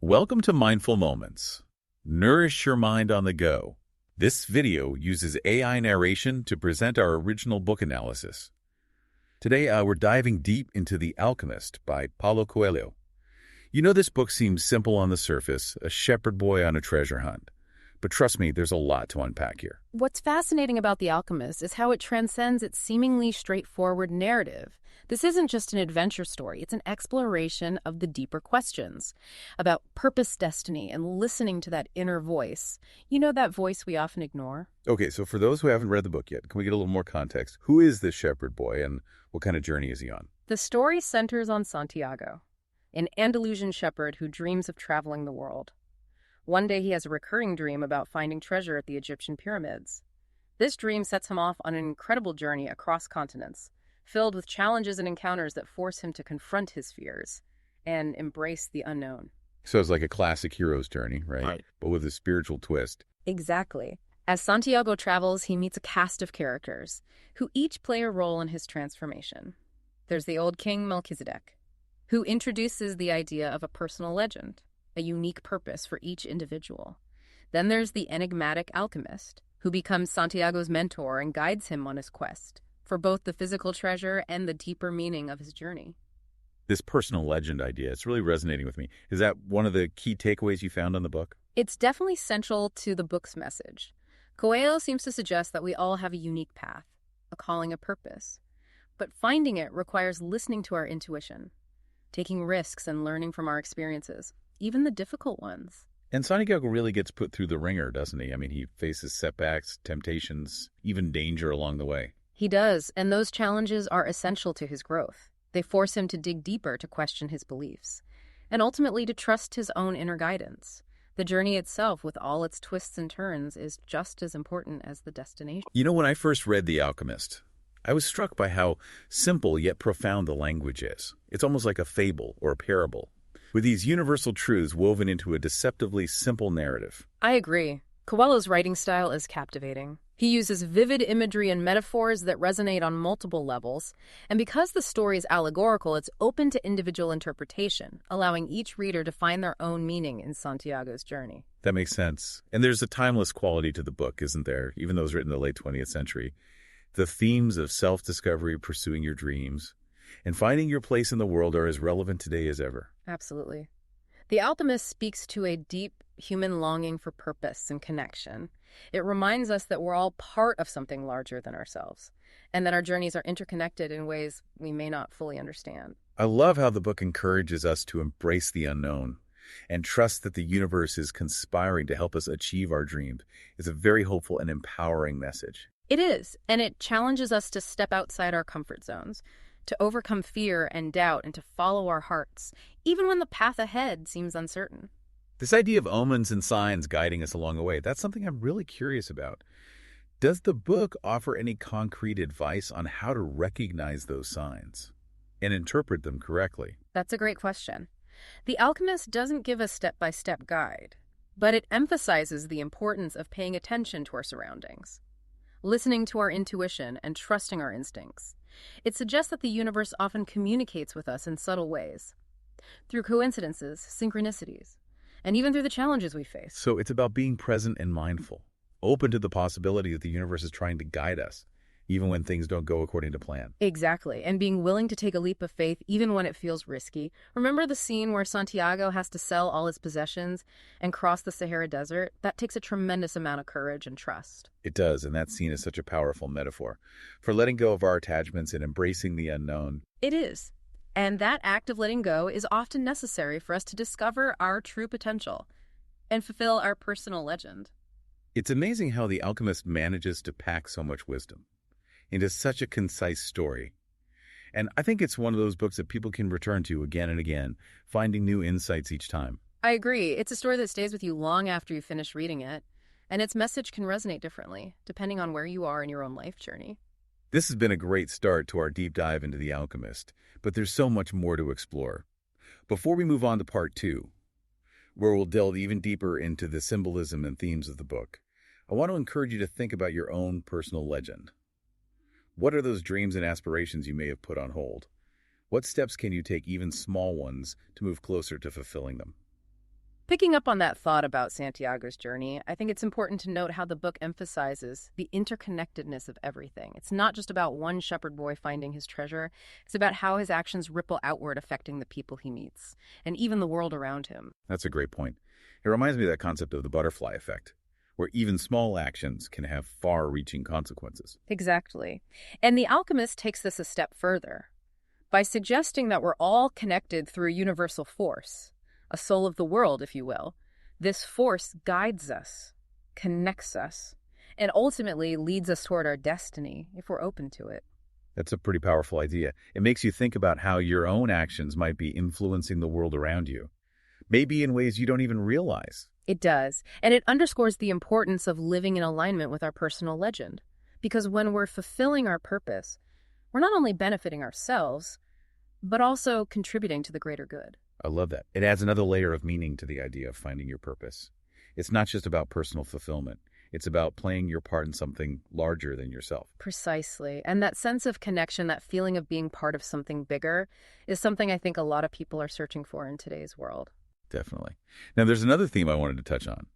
Welcome to Mindful Moments. Nourish your mind on the go. This video uses AI narration to present our original book analysis. Today, we're diving deep into The Alchemist by Paulo Coelho. You know, this book seems simple on the surface, a shepherd boy on a treasure hunt. But trust me, there's a lot to unpack here. What's fascinating about The Alchemist is how it transcends its seemingly straightforward narrative. This isn't just an adventure story, it's an exploration of the deeper questions about purpose, destiny, and listening to that inner voice. You know, that voice we often ignore? Okay, so for those who haven't read the book yet, can we get a little more context? Who is this shepherd boy and what kind of journey is he on? The story centers on Santiago, an Andalusian shepherd who dreams of traveling the world. One day he has a recurring dream about finding treasure at the Egyptian pyramids. This dream sets him off on an incredible journey across continents, filled with challenges and encounters that force him to confront his fears and embrace the unknown. So it's like a classic hero's journey, right? But with a spiritual twist. Exactly. As Santiago travels, he meets a cast of characters who each play a role in his transformation. There's the old king Melchizedek, who introduces the idea of a personal legend, a unique purpose for each individual. Then there's the enigmatic alchemist, who becomes Santiago's mentor and guides him on his quest for both the physical treasure and the deeper meaning of his journey. This personal legend idea, it's really resonating with me. Is that one of the key takeaways you found on the book? It's definitely central to the book's message. Coelho seems to suggest that we all have a unique path, a calling, a purpose. But finding it requires listening to our intuition, taking risks and learning from our experiences, even the difficult ones. And Santiago really gets put through the ringer, doesn't he? I mean, he faces setbacks, temptations, even danger along the way. He does, and those challenges are essential to his growth. They force him to dig deeper, to question his beliefs, and ultimately to trust his own inner guidance. The journey itself, with all its twists and turns, is just as important as the destination. You know, when I first read The Alchemist, I was struck by how simple yet profound the language is. It's almost like a fable or a parable, with these universal truths woven into a deceptively simple narrative. I agree. Coelho's writing style is captivating. He uses vivid imagery and metaphors that resonate on multiple levels, and because the story is allegorical, it's open to individual interpretation, allowing each reader to find their own meaning in Santiago's journey. That makes sense. And there's a timeless quality to the book, isn't there? Even though it was written in the late 20th century. The themes of self-discovery, pursuing your dreams, and finding your place in the world are as relevant today as ever. Absolutely. The Alchemist speaks to a deep human longing for purpose and connection. It reminds us that we're all part of something larger than ourselves, and that our journeys are interconnected in ways we may not fully understand. I love how the book encourages us to embrace the unknown and trust that the universe is conspiring to help us achieve our dreams. It's a very hopeful and empowering message. It is, and it challenges us to step outside our comfort zones, to overcome fear and doubt, and to follow our hearts, even when the path ahead seems uncertain. This idea of omens and signs guiding us along the way, that's something I'm really curious about. Does the book offer any concrete advice on how to recognize those signs and interpret them correctly? That's a great question. The Alchemist doesn't give a step-by-step guide, but it emphasizes the importance of paying attention to our surroundings, listening to our intuition, and trusting our instincts. It suggests that the universe often communicates with us in subtle ways, through coincidences, synchronicities, and even through the challenges we face. So it's about being present and mindful, open to the possibility that the universe is trying to guide us, even when things don't go according to plan. Exactly, and being willing to take a leap of faith even when it feels risky. Remember the scene where Santiago has to sell all his possessions and cross the Sahara Desert? That takes a tremendous amount of courage and trust. It does, and that scene is such a powerful metaphor for letting go of our attachments and embracing the unknown. It is. And that act of letting go is often necessary for us to discover our true potential and fulfill our personal legend. It's amazing how The Alchemist manages to pack so much wisdom into such a concise story. And I think it's one of those books that people can return to again and again, finding new insights each time. I agree. It's a story that stays with you long after you finish reading it, and its message can resonate differently, depending on where you are in your own life journey. This has been a great start to our deep dive into The Alchemist, but there's so much more to explore. Before we move on to part 2, where we'll delve even deeper into the symbolism and themes of the book, I want to encourage you to think about your own personal legend. What are those dreams and aspirations you may have put on hold? What steps can you take, even small ones, to move closer to fulfilling them? Picking up on that thought about Santiago's journey, I think it's important to note how the book emphasizes the interconnectedness of everything. It's not just about one shepherd boy finding his treasure, it's about how his actions ripple outward, affecting the people he meets, and even the world around him. That's a great point. It reminds me of that concept of the butterfly effect, where even small actions can have far-reaching consequences. Exactly. And The Alchemist takes this a step further by suggesting that we're all connected through a universal force, a soul of the world, if you will. This force guides us, connects us, and ultimately leads us toward our destiny if we're open to it. That's a pretty powerful idea. It makes you think about how your own actions might be influencing the world around you, maybe in ways you don't even realize. It does, and it underscores the importance of living in alignment with our personal legend. Because when we're fulfilling our purpose, we're not only benefiting ourselves, but also contributing to the greater good. I love that. It adds another layer of meaning to the idea of finding your purpose. It's not just about personal fulfillment. It's about playing your part in something larger than yourself. Precisely. And that sense of connection, that feeling of being part of something bigger, is something I think a lot of people are searching for in today's world. Definitely. Now, there's another theme I wanted to touch on.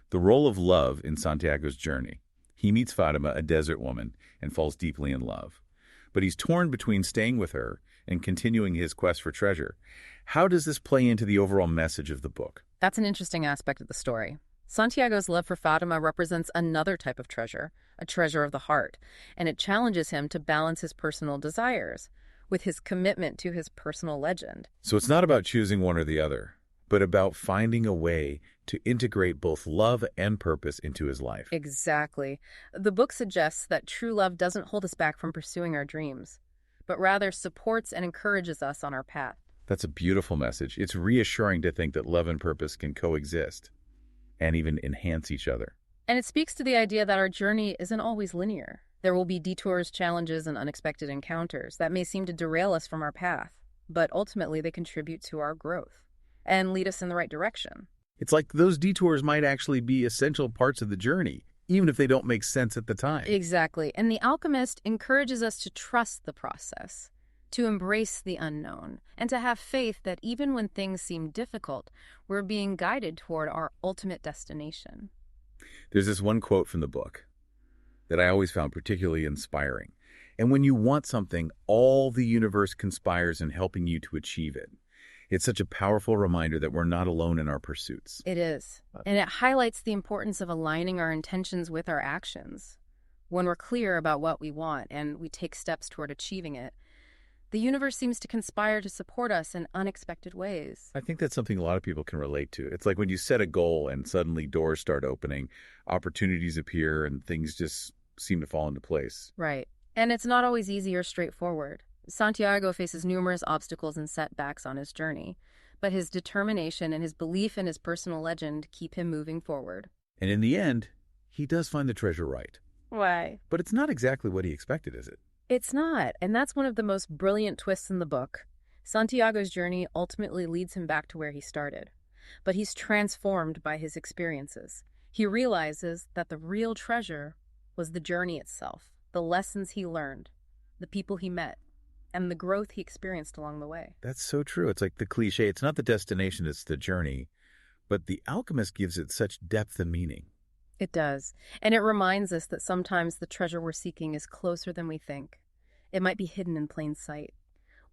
The role of love in Santiago's journey. He meets Fatima, a desert woman, and falls deeply in love. But he's torn between staying with her and continuing his quest for treasure. How does this play into the overall message of the book? That's an interesting aspect of the story. Santiago's love for Fatima represents another type of treasure, a treasure of the heart, and it challenges him to balance his personal desires with his commitment to his personal legend. So it's not about choosing one or the other, but about finding a way to integrate both love and purpose into his life. Exactly. The book suggests that true love doesn't hold us back from pursuing our dreams, but rather supports and encourages us on our path. That's a beautiful message. It's reassuring to think that love and purpose can coexist and even enhance each other. And it speaks to the idea that our journey isn't always linear. There will be detours, challenges, and unexpected encounters that may seem to derail us from our path, but ultimately they contribute to our growth and lead us in the right direction. It's like those detours might actually be essential parts of the journey, even if they don't make sense at the time. Exactly. And The Alchemist encourages us to trust the process, to embrace the unknown, and to have faith that even when things seem difficult, we're being guided toward our ultimate destination. There's this one quote from the book that I always found particularly inspiring. And when you want something, all the universe conspires in helping you to achieve it. It's such a powerful reminder that we're not alone in our pursuits. It is. And it highlights the importance of aligning our intentions with our actions. When we're clear about what we want and we take steps toward achieving it, the universe seems to conspire to support us in unexpected ways. I think that's something a lot of people can relate to. It's like when you set a goal and suddenly doors start opening, opportunities appear, and things just seem to fall into place. Right. And it's not always easy or straightforward. Santiago faces numerous obstacles and setbacks on his journey, but his determination and his belief in his personal legend keep him moving forward. And in the end, he does find the treasure right. Why? But it's not exactly what he expected, is it? It's not, and that's one of the most brilliant twists in the book. Santiago's journey ultimately leads him back to where he started, but he's transformed by his experiences. He realizes that the real treasure was the journey itself, the lessons he learned, the people he met, and the growth he experienced along the way. That's so true. It's like the cliche. It's not the destination, it's the journey. But The Alchemist gives it such depth and meaning. It does. And it reminds us that sometimes the treasure we're seeking is closer than we think. It might be hidden in plain sight,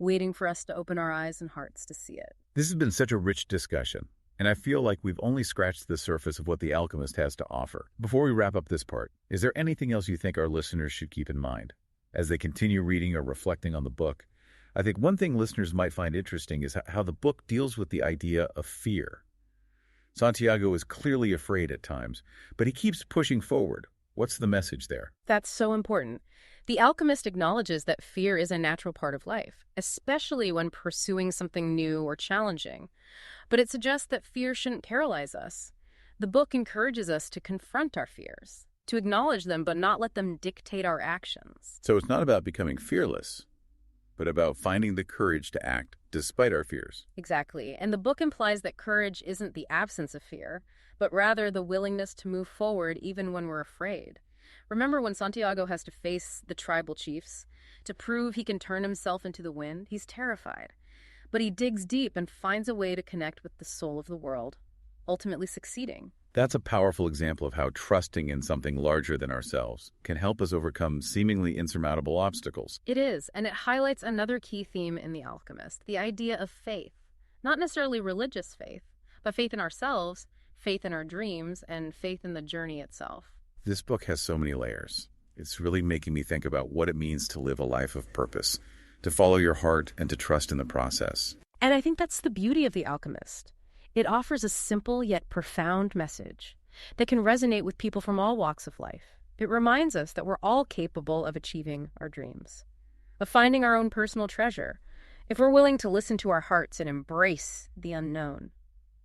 waiting for us to open our eyes and hearts to see it. This has been such a rich discussion, and I feel like we've only scratched the surface of what The Alchemist has to offer. Before we wrap up this part, is there anything else you think our listeners should keep in mind as they continue reading or reflecting on the book? I think one thing listeners might find interesting is how the book deals with the idea of fear. Santiago is clearly afraid at times, but he keeps pushing forward. What's the message there? That's so important. The Alchemist acknowledges that fear is a natural part of life, especially when pursuing something new or challenging. But it suggests that fear shouldn't paralyze us. The book encourages us to confront our fears, to acknowledge them but not let them dictate our actions. So it's not about becoming fearless, but about finding the courage to act despite our fears. Exactly. And the book implies that courage isn't the absence of fear, but rather the willingness to move forward even when we're afraid. Remember when Santiago has to face the tribal chiefs? To prove he can turn himself into the wind, he's terrified. But he digs deep and finds a way to connect with the soul of the world, ultimately succeeding. That's a powerful example of how trusting in something larger than ourselves can help us overcome seemingly insurmountable obstacles. It is, and it highlights another key theme in The Alchemist, the idea of faith. Not necessarily religious faith, but faith in ourselves, faith in our dreams, and faith in the journey itself. This book has so many layers. It's really making me think about what it means to live a life of purpose, to follow your heart and to trust in the process. And I think that's the beauty of The Alchemist. It offers a simple yet profound message that can resonate with people from all walks of life. It reminds us that we're all capable of achieving our dreams, of finding our own personal treasure, if we're willing to listen to our hearts and embrace the unknown.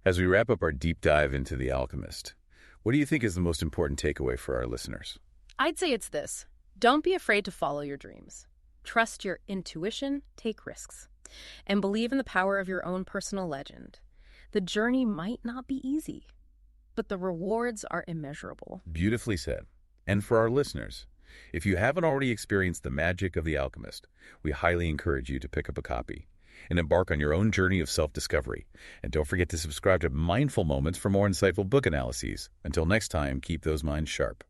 As we wrap up our deep dive into The Alchemist, what do you think is the most important takeaway for our listeners? I'd say it's this. Don't be afraid to follow your dreams. Trust your intuition, take risks, and believe in the power of your own personal legend. The journey might not be easy, but the rewards are immeasurable. Beautifully said. And for our listeners, if you haven't already experienced the magic of The Alchemist, we highly encourage you to pick up a copy and embark on your own journey of self-discovery. And don't forget to subscribe to Mindful Moments for more insightful book analyses. Until next time, keep those minds sharp.